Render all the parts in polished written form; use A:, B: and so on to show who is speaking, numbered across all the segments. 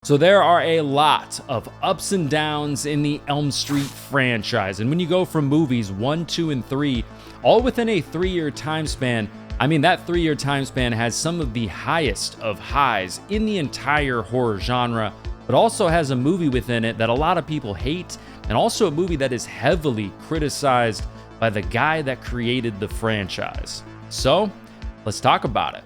A: So there are a lot of ups and downs in the Elm Street franchise. And when you go from movies 1, 2, and 3, all within a 3-year time span, I mean, that 3-year time span has some of the highest of highs in the entire horror genre, but also has a movie within it that a lot of people hate, and also a movie that is heavily criticized by the guy that created the franchise. So, let's talk about it.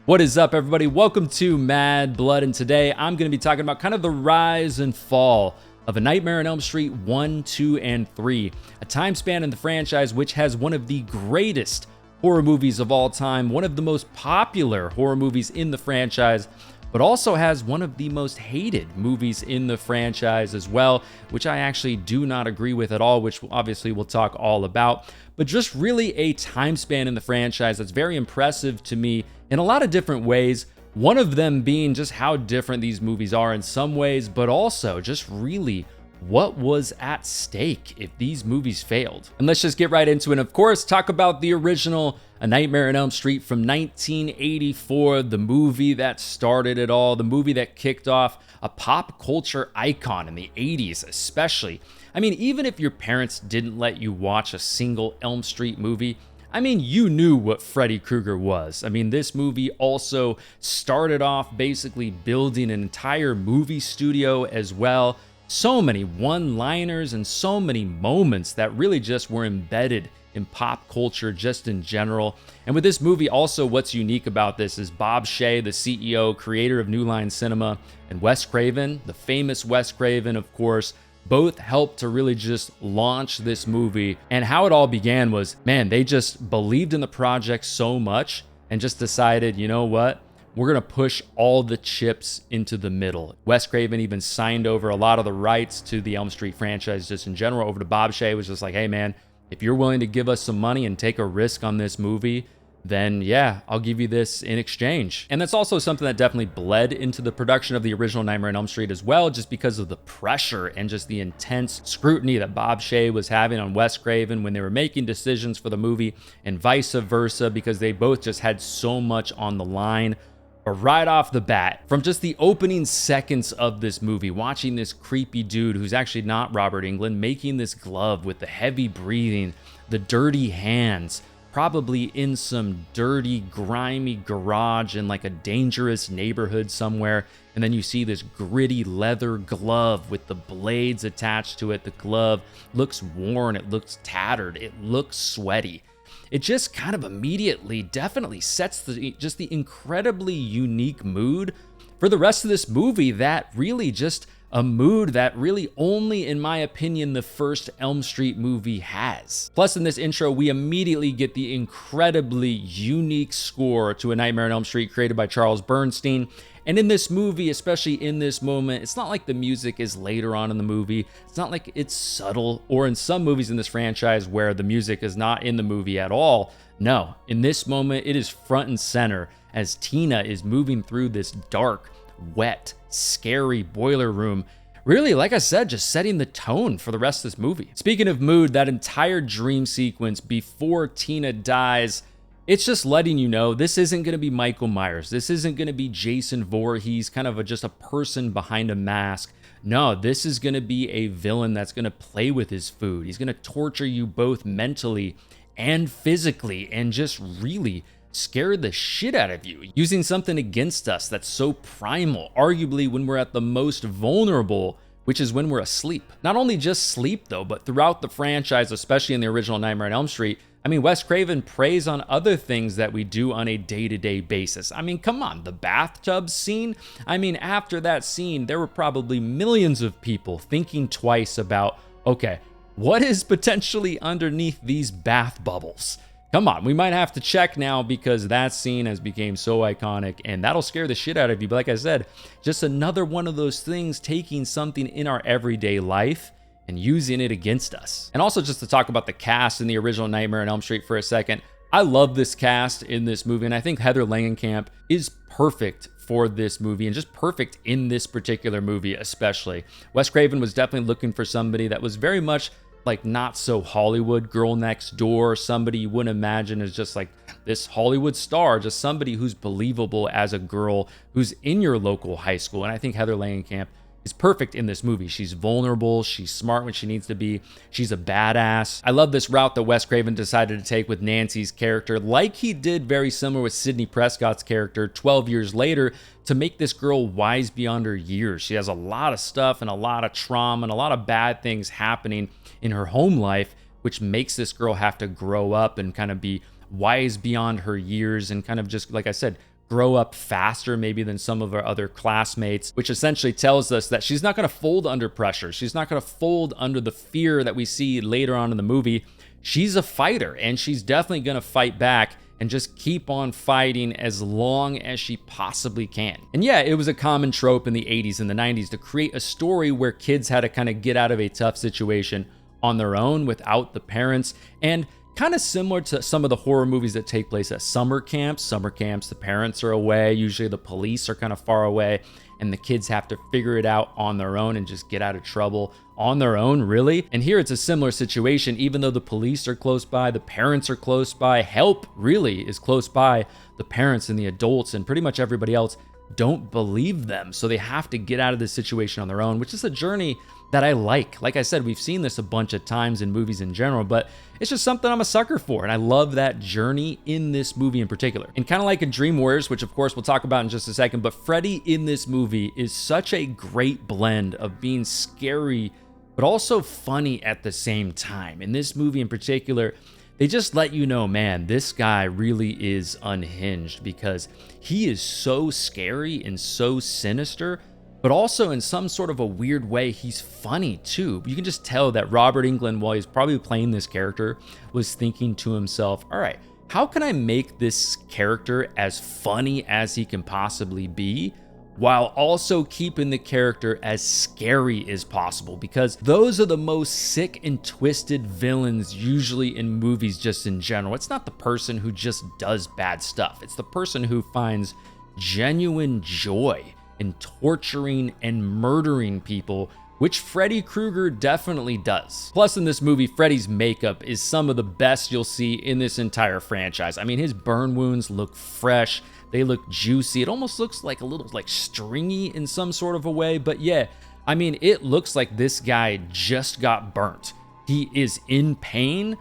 A: What is up, everybody? Welcome to Mad Blood, and today I'm going to be talking about kind of the rise and fall of A Nightmare on Elm Street 1, 2, and 3, a time span in the franchise which has one of the greatest horror movies of all time, one of the most popular horror movies in the franchise, but also has one of the most hated movies in the franchise as well, which I actually do not agree with at all, which obviously we'll talk all about. But just really a time span in the franchise that's very impressive to me in a lot of different ways. One of them being just how different these movies are in some ways, but also just really what was at stake if these movies failed. And let's just get right into it. Of course, talk about the original A Nightmare on Elm Street from 1984, the movie that started it all, the movie that kicked off a pop culture icon in the 80s especially. I mean, even if your parents didn't let you watch a single Elm Street movie, I mean, you knew what Freddy Krueger was. I mean, this movie also started off basically building an entire movie studio as well. So many one-liners and so many moments that really just were embedded in pop culture just in general. And with this movie also, what's unique about this is Bob Shaye, the CEO, creator of New Line Cinema, and Wes Craven, the famous Wes Craven, of course, both helped to really just launch this movie. And how it all began was, man, they just believed in the project so much and just decided, you know what? We're going to push all the chips into the middle. Wes Craven even signed over a lot of the rights to the Elm Street franchise just in general over to Bob Shaye. Was just like, hey man, if you're willing to give us some money and take a risk on this movie, then yeah, I'll give you this in exchange. And that's also something that definitely bled into the production of the original Nightmare on Elm Street as well, just because of the pressure and just the intense scrutiny that Bob Shaye was having on Wes Craven when they were making decisions for the movie, and vice versa, because they both just had so much on the line. But right off the bat, from just the opening seconds of this movie, watching this creepy dude who's actually not Robert Englund making this glove with the heavy breathing, the dirty hands, probably in some dirty, grimy garage in like a dangerous neighborhood somewhere. And then you see this gritty leather glove with the blades attached to it. The glove looks worn, it looks tattered, it looks sweaty. It just kind of immediately definitely sets the incredibly unique mood for the rest of this movie, that really just a mood that really only, in my opinion, the first Elm Street movie has. Plus, in this intro, we immediately get the incredibly unique score to A Nightmare on Elm Street created by Charles Bernstein. And in this movie, especially in this moment, it's not like the music is later on in the movie. It's not like it's subtle, or in some movies in this franchise where the music is not in the movie at all. No, in this moment, it is front and center as Tina is moving through this dark, wet, scary boiler room. Really, like I said, just setting the tone for the rest of this movie. Speaking of mood, that entire dream sequence before Tina dies, it's just letting you know this isn't going to be Michael Myers. This isn't going to be Jason Voorhees, kind of just a person behind a mask. No, this is going to be a villain that's going to play with his food. He's going to torture you both mentally and physically and just really scare the shit out of you, using something against us that's so primal, arguably when we're at the most vulnerable, which is when we're asleep. Not only just sleep though, but throughout the franchise, especially in the original Nightmare on Elm Street, I mean, Wes Craven preys on other things that we do on a day-to-day basis. I mean, come on, the bathtub scene? I mean, after that scene, there were probably millions of people thinking twice about, okay, what is potentially underneath these bath bubbles? Come on, we might have to check now because that scene has become so iconic and that'll scare the shit out of you. But like I said, just another one of those things, taking something in our everyday life and using it against us. And also, just to talk about the cast in the original Nightmare on Elm Street for a second, I love this cast in this movie, and I think Heather Langenkamp is perfect for this movie and just perfect in this particular movie especially. Wes Craven was definitely looking for somebody that was very much like not so Hollywood girl next door, somebody you wouldn't imagine is just like this Hollywood star, just somebody who's believable as a girl who's in your local high school. And I think Heather Langenkamp is perfect in this movie. She's vulnerable, she's smart when she needs to be, she's a badass. I love this route that Wes Craven decided to take with Nancy's character, like he did very similar with Sidney Prescott's character 12 years later, to make this girl wise beyond her years. She has a lot of stuff and a lot of trauma and a lot of bad things happening in her home life, which makes this girl have to grow up and kind of be wise beyond her years and kind of just, like I said, grow up faster maybe than some of her other classmates, which essentially tells us that she's not going to fold under pressure. She's not going to fold under the fear that we see later on in the movie. She's a fighter, and she's definitely going to fight back and just keep on fighting as long as she possibly can. And yeah, it was a common trope in the 80s and the 90s to create a story where kids had to kind of get out of a tough situation on their own without the parents, and kind of similar to some of the horror movies that take place at summer camps. Summer camps, the parents are away, usually the police are kind of far away, and the kids have to figure it out on their own and just get out of trouble on their own, really. And here it's a similar situation. Even though the police are close by, the parents are close by, help really is close by, the parents and the adults and pretty much everybody else don't believe them. So they have to get out of this situation on their own, which is a journey that I like. Like I said, we've seen this a bunch of times in movies in general, but it's just something I'm a sucker for. And I love that journey in this movie in particular. And kind of like in Dream Warriors, which of course we'll talk about in just a second, but Freddy in this movie is such a great blend of being scary, but also funny at the same time. In this movie in particular, they just let you know, man, this guy really is unhinged because he is so scary and so sinister, but also in some sort of a weird way, he's funny too. You can just tell that Robert Englund, while he's probably playing this character, was thinking to himself, all right, how can I make this character as funny as he can possibly be, while also keeping the character as scary as possible? Because those are the most sick and twisted villains usually in movies just in general. It's not the person who just does bad stuff. It's the person who finds genuine joy in torturing and murdering people, which Freddy Krueger definitely does. Plus in this movie, Freddy's makeup is some of the best you'll see in this entire franchise. I mean, his burn wounds look fresh. They look juicy. It almost looks like a little like stringy in some sort of a way. But yeah, I mean, it looks like this guy just got burnt. He is in pain,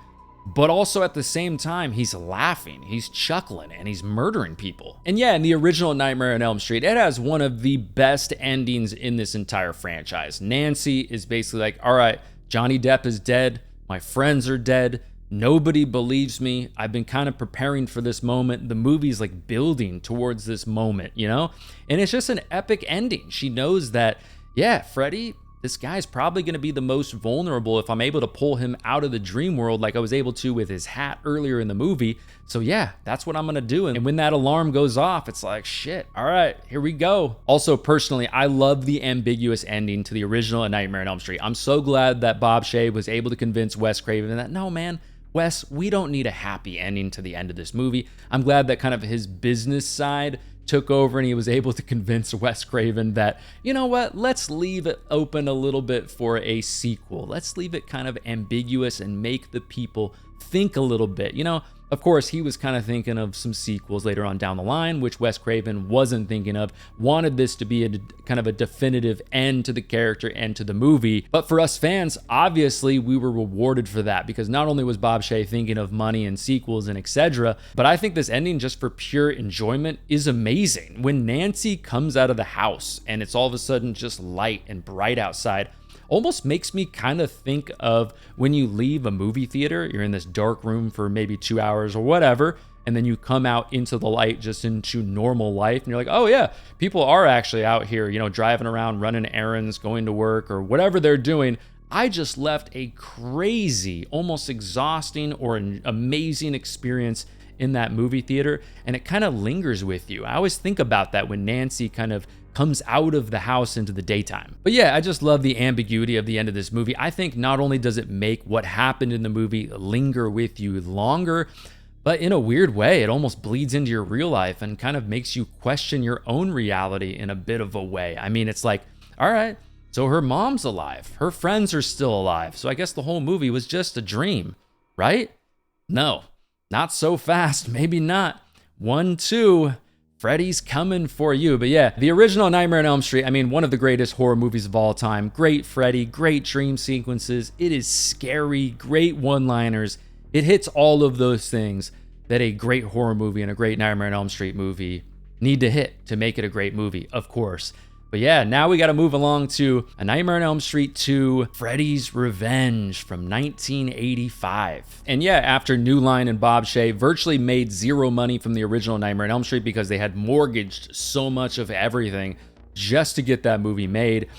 A: but also at the same time, he's laughing, he's chuckling, and he's murdering people. And yeah, in the original Nightmare on Elm Street, it has one of the best endings in this entire franchise. Nancy is basically like, all right, Johnny Depp is dead. My friends are dead. Nobody believes me. I've been kind of preparing for this moment. The movie's like building towards this moment, you know? And it's just an epic ending. She knows that, yeah, Freddy, this guy's probably going to be the most vulnerable if I'm able to pull him out of the dream world like I was able to with his hat earlier in the movie. So yeah, that's what I'm going to do. And when that alarm goes off, it's like, shit, all right, here we go. Also, personally, I love the ambiguous ending to the original A Nightmare on Elm Street. I'm so glad that Bob Shaye was able to convince Wes Craven that, no, man, Wes, we don't need a happy ending to the end of this movie. I'm glad that kind of his business side took over and he was able to convince Wes Craven that, you know what, let's leave it open a little bit for a sequel. Let's leave it kind of ambiguous and make the people think a little bit. You know, of course, he was kind of thinking of some sequels later on down the line, which Wes Craven wasn't thinking of, wanted this to be a kind of a definitive end to the character and to the movie. But for us fans, obviously, we were rewarded for that because not only was Bob Shaye thinking of money and sequels and etc., but I think this ending, just for pure enjoyment, is amazing. When Nancy comes out of the house and it's all of a sudden just light and bright outside, almost makes me kind of think of when you leave a movie theater, you're in this dark room for maybe 2 hours or whatever, and then you come out into the light, just into normal life, and you're like, oh yeah, people are actually out here, you know, driving around, running errands, going to work, or whatever they're doing. I just left a crazy, almost exhausting or an amazing experience in that movie theater, and it kind of lingers with you. I always think about that when Nancy kind of comes out of the house into the daytime. But yeah, I just love the ambiguity of the end of this movie. I think not only does it make what happened in the movie linger with you longer, but in a weird way, it almost bleeds into your real life and kind of makes you question your own reality in a bit of a way. I mean, it's like, all right, So her mom's alive. Her friends are still alive. So I guess the whole movie was just a dream, right? No, not so fast. Maybe not. 1, 2, Freddy's coming for you. But yeah, the original Nightmare on Elm Street, I mean, one of the greatest horror movies of all time. Great Freddy, great dream sequences. It is scary, great one-liners. It hits all of those things that a great horror movie and a great Nightmare on Elm Street movie need to hit to make it a great movie, of course. But yeah, now we got to move along to A Nightmare on Elm Street 2, Freddy's Revenge from 1985. And yeah, after New Line and Bob Shea virtually made zero money from the original Nightmare on Elm Street because they had mortgaged so much of everything just to get that movie made,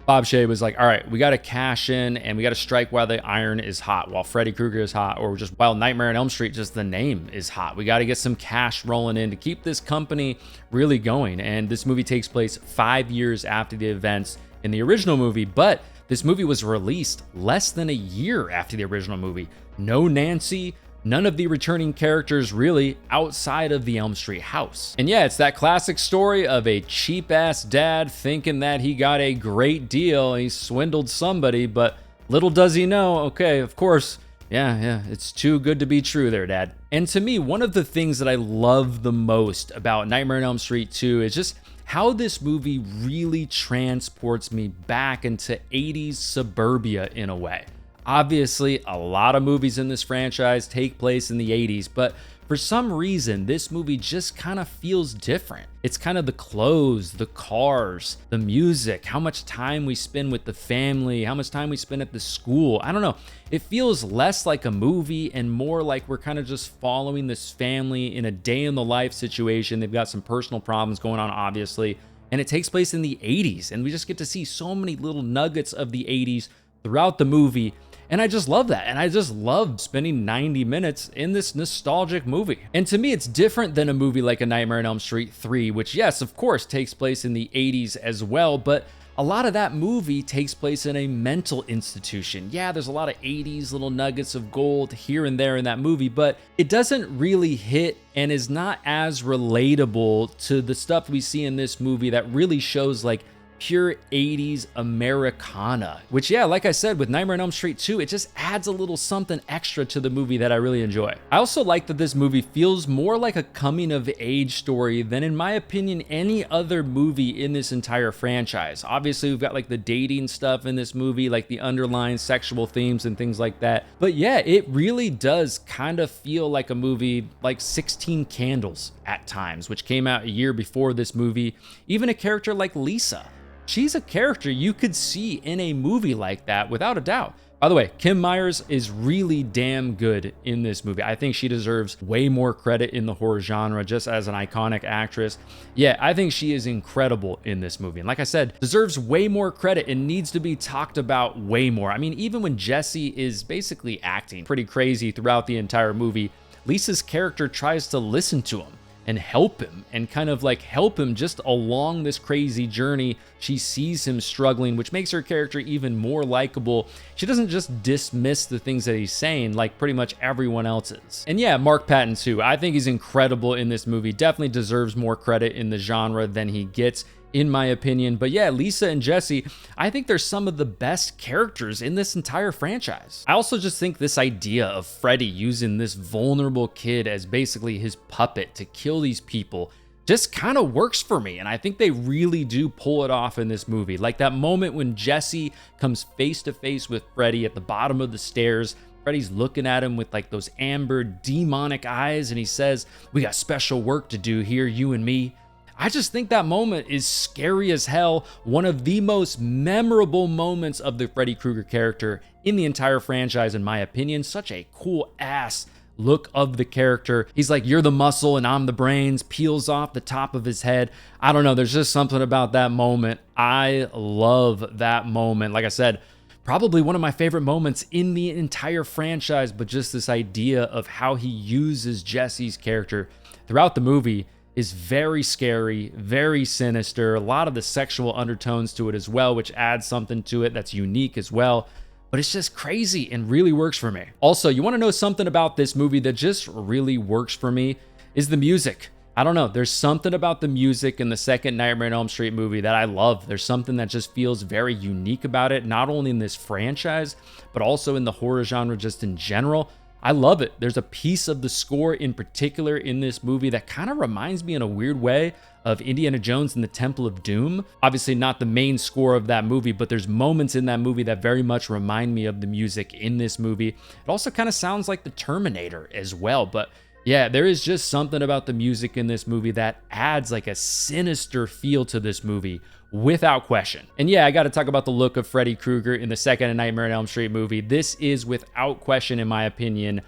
A: Bob Shea was like, all right, we got to cash in and we got to strike while the iron is hot, while Freddy Krueger is hot, or just while Nightmare on Elm Street, just the name is hot. We got to get some cash rolling in to keep this company really going. And this movie takes place 5 years after the events in the original movie, but this movie was released less than a year after the original movie. No Nancy, none of the returning characters really outside of the Elm Street house. And yeah, it's that classic story of a cheap-ass dad thinking that he got a great deal. He swindled somebody, but little does he know, okay, of course, yeah, it's too good to be true there, Dad. And to me, one of the things that I love the most about Nightmare on Elm Street 2 is just how this movie really transports me back into 80s suburbia in a way. Obviously, a lot of movies in this franchise take place in the 80s, but for some reason, this movie just kind of feels different. It's kind of the clothes, the cars, the music, how much time we spend with the family, how much time we spend at the school. I don't know. It feels less like a movie and more like we're kind of just following this family in a day in the life situation. They've got some personal problems going on, obviously, and it takes place in the 80s, and we just get to see so many little nuggets of the 80s throughout the movie. And I just love that. And I just love spending 90 minutes in this nostalgic movie. And to me, it's different than a movie like A Nightmare on Elm Street 3, which, yes, of course, takes place in the 80s as well. But a lot of that movie takes place in a mental institution. Yeah, there's a lot of 80s little nuggets of gold here and there in that movie, but it doesn't really hit and is not as relatable to the stuff we see in this movie that really shows like pure 80s Americana, which, yeah, like I said, with Nightmare on Elm Street 2, it just adds a little something extra to the movie that I really enjoy. I also like that this movie feels more like a coming of age story than, in my opinion, any other movie in this entire franchise. Obviously, we've got like the dating stuff in this movie, like the underlying sexual themes and things like that. But yeah, it really does kind of feel like a movie like 16 Candles at times, which came out a year before this movie. Even a character like Lisa. She's a character you could see in a movie like that without a doubt. By the way, Kim Myers is really damn good in this movie. I think she deserves way more credit in the horror genre just as an iconic actress. Yeah, I think she is incredible in this movie. And like I said, deserves way more credit and needs to be talked about way more. I mean, even when Jesse is basically acting pretty crazy throughout the entire movie, Lisa's character tries to listen to him and help him and kind of like help him just along this crazy journey. She sees him struggling, which makes her character even more likable. She doesn't just dismiss the things that he's saying like pretty much everyone else is. And yeah, Mark Patton too. I think he's incredible in this movie. Definitely deserves more credit in the genre than he gets, in my opinion. But yeah, Lisa and Jesse, I think they're some of the best characters in this entire franchise. I also just think this idea of Freddy using this vulnerable kid as basically his puppet to kill these people just kind of works for me. And I think they really do pull it off in this movie. Like that moment when Jesse comes face to face with Freddy at the bottom of the stairs. Freddy's looking at him with like those amber demonic eyes, and he says, "We got special work to do here, you and me." I just think that moment is scary as hell. One of the most memorable moments of the Freddy Krueger character in the entire franchise, in my opinion. Such a cool ass look of the character. He's like, "You're the muscle and I'm the brains," peels off the top of his head. I don't know, there's just something about that moment. I love that moment. Like I said, probably one of my favorite moments in the entire franchise, but just this idea of how he uses Jesse's character throughout the movie is very scary, very sinister. A lot of the sexual undertones to it as well, which adds something to it that's unique as well. But it's just crazy and really works for me. Also, you want to know something about this movie that just really works for me is the music. I don't know. There's something about the music in the second Nightmare on Elm Street movie that I love. There's something that just feels very unique about it, not only in this franchise, but also in the horror genre just in general. I love it. There's a piece of the score in particular in this movie that kind of reminds me in a weird way of Indiana Jones and the Temple of Doom. Obviously not the main score of that movie, but there's moments in that movie that very much remind me of the music in this movie. It also kind of sounds like the Terminator as well, but yeah, there is just something about the music in this movie that adds like a sinister feel to this movie without question. And yeah, I got to talk about the look of Freddy Krueger in the second Nightmare on Elm Street movie. This is without question, in my opinion,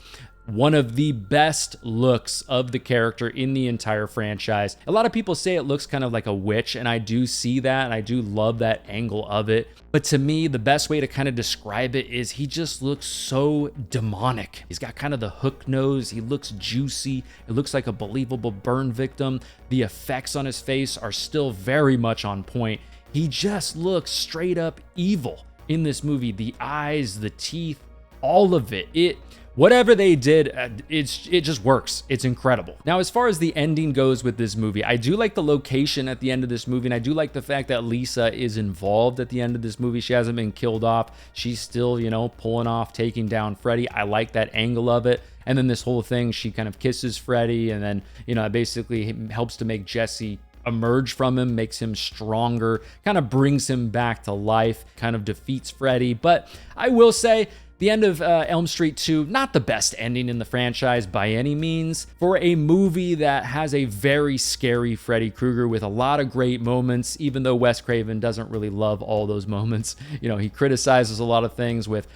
A: one of the best looks of the character in the entire franchise. A lot of people say it looks kind of like a witch, and I do see that, and I do love that angle of it. But to me, the best way to kind of describe it is he just looks so demonic. He's got kind of the hook nose. He looks juicy. It looks like a believable burn victim. The effects on his face are still very much on point. He just looks straight up evil in this movie. The eyes, the teeth, all of it. Whatever they did, it just works. It's incredible. Now, as far as the ending goes with this movie, I do like the location at the end of this movie, and I do like the fact that Lisa is involved at the end of this movie. She hasn't been killed off. She's still, pulling off, taking down Freddy. I like that angle of it. And then this whole thing, she kind of kisses Freddy, and then, it basically helps to make Jesse emerge from him, makes him stronger, kind of brings him back to life, kind of defeats Freddy. But I will say, the end of Elm Street 2, not the best ending in the franchise by any means. For a movie that has a very scary Freddy Krueger with a lot of great moments, even though Wes Craven doesn't really love all those moments. He criticizes a lot of things with,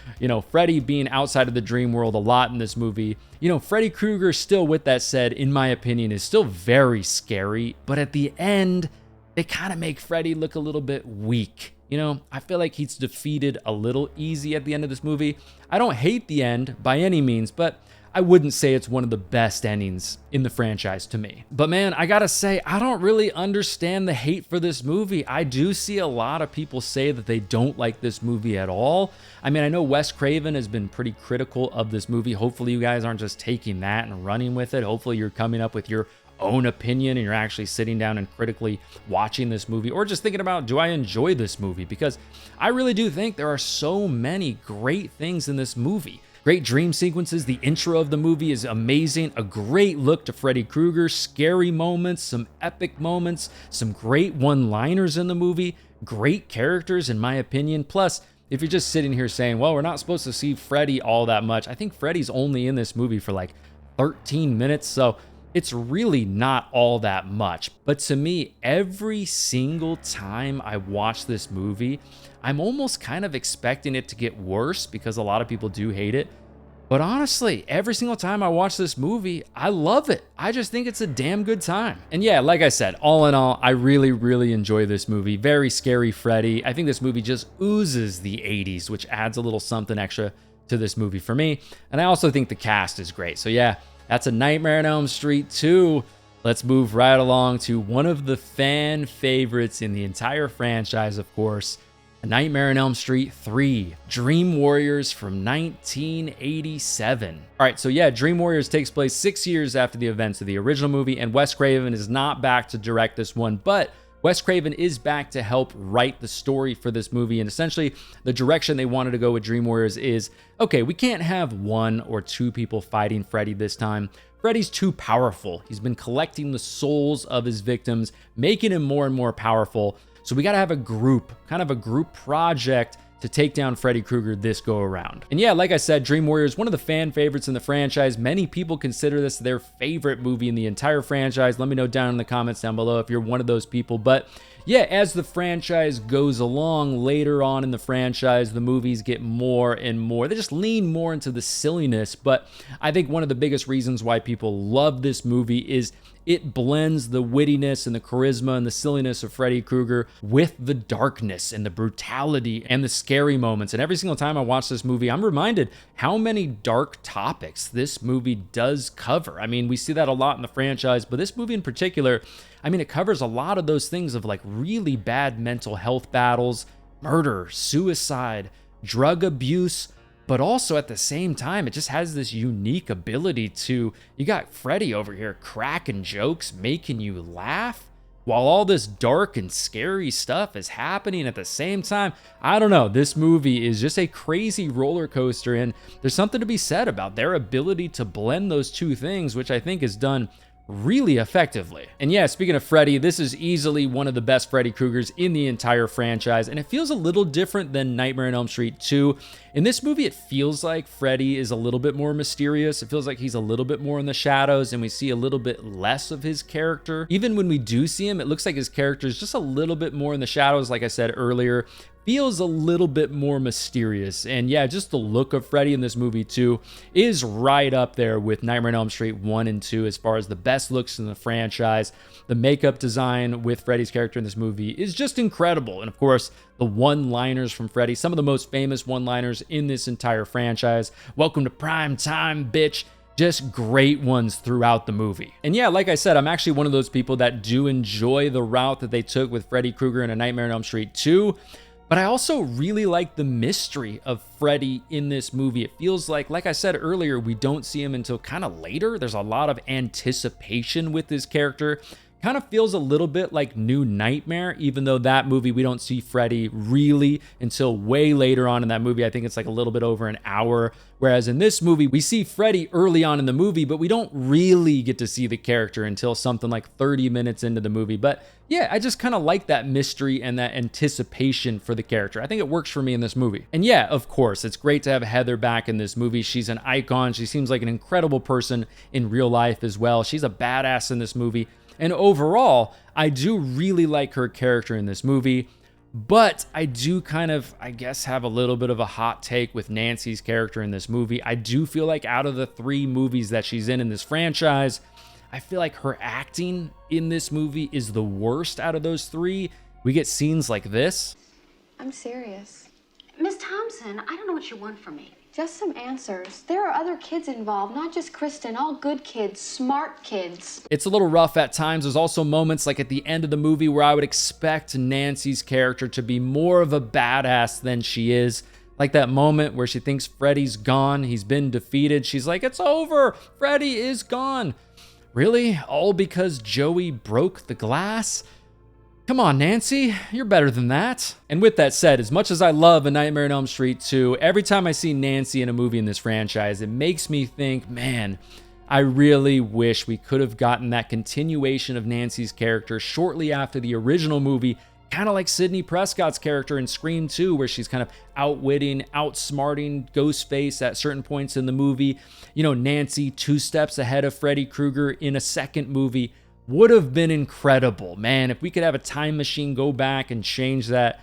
A: Freddy being outside of the dream world a lot in this movie. Freddy Krueger still, with that said, in my opinion, is still very scary. But at the end, they kind of make Freddy look a little bit weak. I feel like he's defeated a little easy at the end of this movie. I don't hate the end by any means, but I wouldn't say it's one of the best endings in the franchise to me. But man, I gotta say, I don't really understand the hate for this movie. I do see a lot of people say that they don't like this movie at all. I mean, I know Wes Craven has been pretty critical of this movie. Hopefully you guys aren't just taking that and running with it. Hopefully you're coming up with your own opinion and you're actually sitting down and critically watching this movie, or just thinking about, do I enjoy this movie? Because I really do think there are so many great things in this movie. Great dream sequences. The intro of the movie is amazing. A great look to Freddy Krueger. Scary moments, some epic moments, some great one-liners in the movie. Great characters, in my opinion. Plus, if you're just sitting here saying, well, we're not supposed to see Freddy all that much, I think Freddy's only in this movie for like 13 minutes, so it's really not all that much. But to me, every single time I watch this movie, I'm almost kind of expecting it to get worse because a lot of people do hate it. But honestly, every single time I watch this movie, I love it. I just think it's a damn good time. And yeah, like I said, all in all, I really, really enjoy this movie. Very scary Freddy. I think this movie just oozes the 80s, which adds a little something extra to this movie for me. And I also think the cast is great. So yeah, that's A Nightmare on Elm Street 2. Let's move right along to one of the fan favorites in the entire franchise, of course, A Nightmare on Elm Street 3, Dream Warriors from 1987. All right, so yeah, Dream Warriors takes place 6 years after the events of the original movie, and Wes Craven is not back to direct this one, but Wes Craven is back to help write the story for this movie, and essentially the direction they wanted to go with Dream Warriors is, okay, we can't have one or two people fighting Freddy this time. Freddy's too powerful. He's been collecting the souls of his victims, making him more and more powerful. So we got to have a group, kind of a group project to take down Freddy Krueger this go around. And yeah, like I said, Dream Warriors, one of the fan favorites in the franchise. Many people consider this their favorite movie in the entire franchise. Let me know down in the comments down below if you're one of those people. But yeah, as the franchise goes along, later on in the franchise, the movies get more and more. They just lean more into the silliness. But I think one of the biggest reasons why people love this movie is it blends the wittiness and the charisma and the silliness of Freddy Krueger with the darkness and the brutality and the scary moments. And every single time I watch this movie, I'm reminded how many dark topics this movie does cover. I mean, we see that a lot in the franchise, but this movie in particular, I mean, it covers a lot of those things of like really bad mental health battles, murder, suicide, drug abuse, but also at the same time, it just has this unique ability to, you got Freddy over here cracking jokes, making you laugh, while all this dark and scary stuff is happening at the same time. I don't know, this movie is just a crazy roller coaster, and there's something to be said about their ability to blend those two things, which I think is done really effectively. And yeah, speaking of Freddy, this is easily one of the best Freddy Kruegers in the entire franchise, and it feels a little different than Nightmare on Elm Street 2. In this movie, it feels like Freddy is a little bit more mysterious. It feels like he's a little bit more in the shadows, and we see a little bit less of his character. Even when we do see him, it looks like his character is just a little bit more in the shadows, like I said earlier. Feels a little bit more mysterious. And yeah, just the look of Freddy in this movie too is right up there with Nightmare on Elm Street 1 and 2 as far as the best looks in the franchise. The makeup design with Freddy's character in this movie is just incredible. And of course, the one-liners from Freddy, some of the most famous one-liners in this entire franchise. Welcome to prime time, bitch. Just great ones throughout the movie. And yeah, like I said, I'm actually one of those people that do enjoy the route that they took with Freddy Krueger in A Nightmare on Elm Street 2. But I also really like the mystery of Freddy in this movie. It feels like I said earlier, we don't see him until kind of later. There's a lot of anticipation with this character. Kind of feels a little bit like New Nightmare, even though that movie, we don't see Freddy really until way later on in that movie. I think it's like a little bit over an hour. Whereas in this movie, we see Freddy early on in the movie, but we don't really get to see the character until something like 30 minutes into the movie. But yeah, I just kind of like that mystery and that anticipation for the character. I think it works for me in this movie. And yeah, of course, it's great to have Heather back in this movie. She's an icon. She seems like an incredible person in real life as well. She's a badass in this movie. And overall, I do really like her character in this movie, but I do kind of, I guess, have a little bit of a hot take with Nancy's character in this movie. I do feel like out of the 3 movies that she's in this franchise, I feel like her acting in this movie is the worst out of those 3. We get scenes like this.
B: I'm serious.
C: Miss Thompson, I don't know what you want from me.
B: Just some answers. There are other kids involved, not just Kristen, all good kids, smart kids.
A: It's a little rough at times. There's also moments like at the end of the movie where I would expect Nancy's character to be more of a badass than she is. Like that moment where she thinks Freddy's gone, he's been defeated. She's like, it's over, Freddy is gone. Really? All because Joey broke the glass? Come on, Nancy, you're better than that. And with that said, as much as I love A Nightmare on Elm Street 2, every time I see Nancy in a movie in this franchise, it makes me think, man, I really wish we could have gotten that continuation of Nancy's character shortly after the original movie, kind of like Sidney Prescott's character in Scream 2, where she's kind of outwitting, outsmarting Ghostface at certain points in the movie. You know, Nancy 2 steps ahead of Freddy Krueger in a second movie. Would have been incredible, man. If we could have a time machine go back and change that,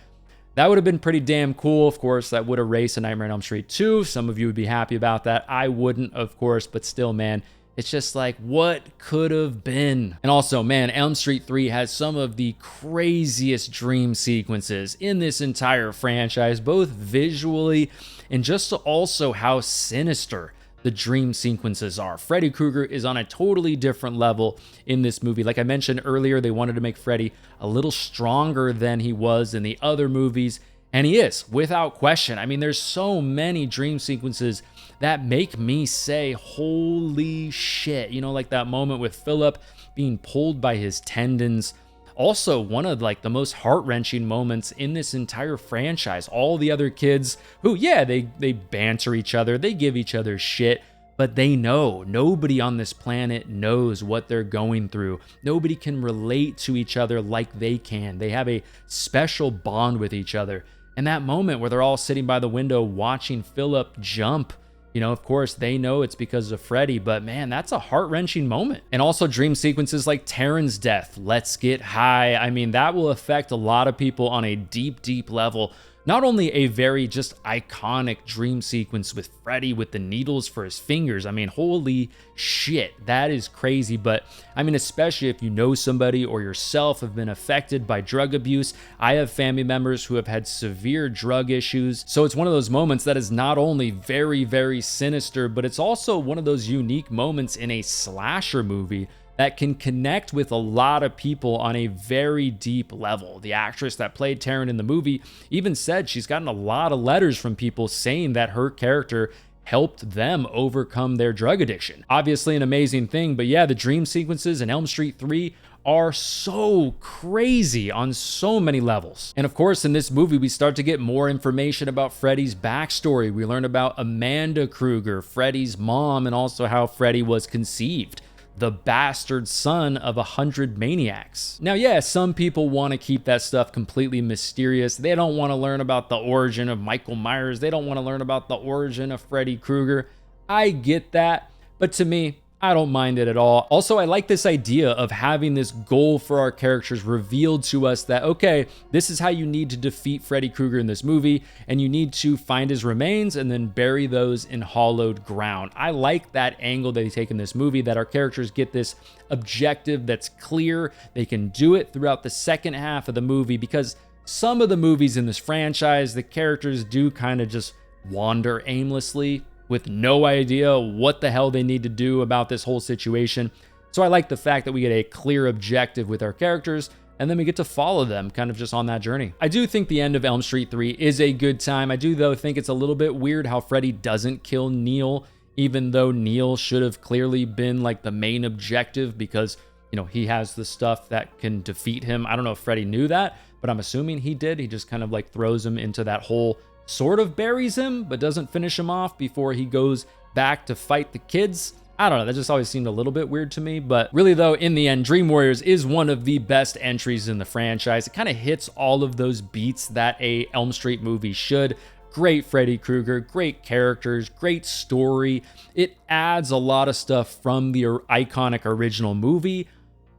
A: that would have been pretty damn cool. Of course, that would erase A Nightmare on Elm Street 2. Some of you would be happy about that. I wouldn't, of course, but still, man, it's just like, what could have been? And also, man, Elm Street 3 has some of the craziest dream sequences in this entire franchise, both visually and just also how sinister the dream sequences are. Freddy Krueger is on a totally different level in this movie. Like I mentioned earlier, they wanted to make Freddy a little stronger than he was in the other movies, and he is, without question. I mean, there's so many dream sequences that make me say, holy shit. You know, like that moment with Philip being pulled by his tendons. Also, one of like the most heart-wrenching moments in this entire franchise. All the other kids who, yeah, they banter each other, they give each other shit, but they know nobody on this planet knows what they're going through. Nobody can relate to each other like they can. They have a special bond with each other. And that moment where they're all sitting by the window watching Philip jump, you know, of course, they know it's because of Freddy, but man, that's a heart-wrenching moment. And also dream sequences like Taryn's death, Let's Get High. I mean, that will affect a lot of people on a deep, deep level. Not only a very just iconic dream sequence with Freddy with the needles for his fingers. I mean, holy shit, that is crazy. But I mean, especially if you know somebody or yourself have been affected by drug abuse. I have family members who have had severe drug issues. So it's one of those moments that is not only very, very sinister, but it's also one of those unique moments in a slasher movie that can connect with a lot of people on a very deep level. The actress that played Taryn in the movie even said she's gotten a lot of letters from people saying that her character helped them overcome their drug addiction. Obviously an amazing thing, but yeah, the dream sequences in Elm Street 3 are so crazy on so many levels. And of course, in this movie, we start to get more information about Freddy's backstory. We learn about Amanda Krueger, Freddy's mom, and also how Freddy was conceived, the bastard son of 100 maniacs. Now, yeah, some people want to keep that stuff completely mysterious. They don't want to learn about the origin of Michael Myers. They don't want to learn about the origin of Freddy Krueger. I get that, but to me, I don't mind it at all. Also, I like this idea of having this goal for our characters revealed to us that, okay, this is how you need to defeat Freddy Krueger in this movie, and you need to find his remains and then bury those in hollowed ground. I like that angle that they take in this movie, that our characters get this objective that's clear. They can do it throughout the second half of the movie, because some of the movies in this franchise, the characters do kind of just wander aimlessly with no idea what the hell they need to do about this whole situation. So I like the fact that we get a clear objective with our characters, and then we get to follow them kind of just on that journey. I do think the end of Elm Street 3 is a good time. I do, though, think it's a little bit weird how Freddy doesn't kill Neil, even though Neil should have clearly been like the main objective, because, you know, he has the stuff that can defeat him. I don't know if Freddy knew that, but I'm assuming he did. He just kind of like throws him into that hole, sort of buries him, but doesn't finish him off before he goes back to fight the kids. I don't know, that just always seemed a little bit weird to me. But really though, in the end, Dream Warriors is one of the best entries in the franchise. It kind of hits all of those beats that a Elm Street movie should. Great Freddy Krueger, great characters, great story. It adds a lot of stuff from the iconic original movie,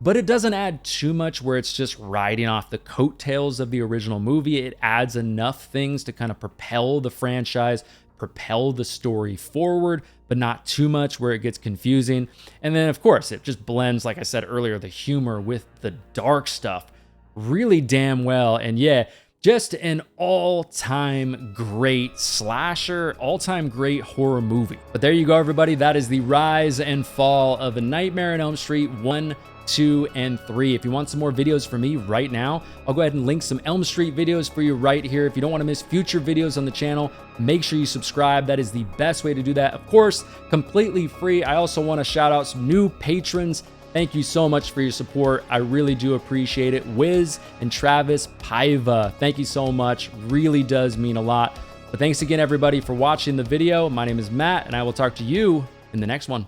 A: but it doesn't add too much where it's just riding off the coattails of the original movie. It adds enough things to kind of propel the franchise, propel the story forward, but not too much where it gets confusing. And then, of course, it just blends, like I said earlier, the humor with the dark stuff really damn well. And yeah, just an all-time great slasher, all-time great horror movie. But there you go, everybody. That is the rise and fall of A Nightmare on Elm Street 1, 2, and 3. If you want some more videos from me right now, I'll go ahead and link some Elm Street videos for you right here. If you don't want to miss future videos on the channel, make sure you subscribe. That is the best way to do that. Of course, completely free. I also want to shout out some new patrons. Thank you so much for your support. I really do appreciate it. Wiz and Travis Paiva, thank you so much. Really does mean a lot. But thanks again, everybody, for watching the video. My name is Matt, and I will talk to you in the next one.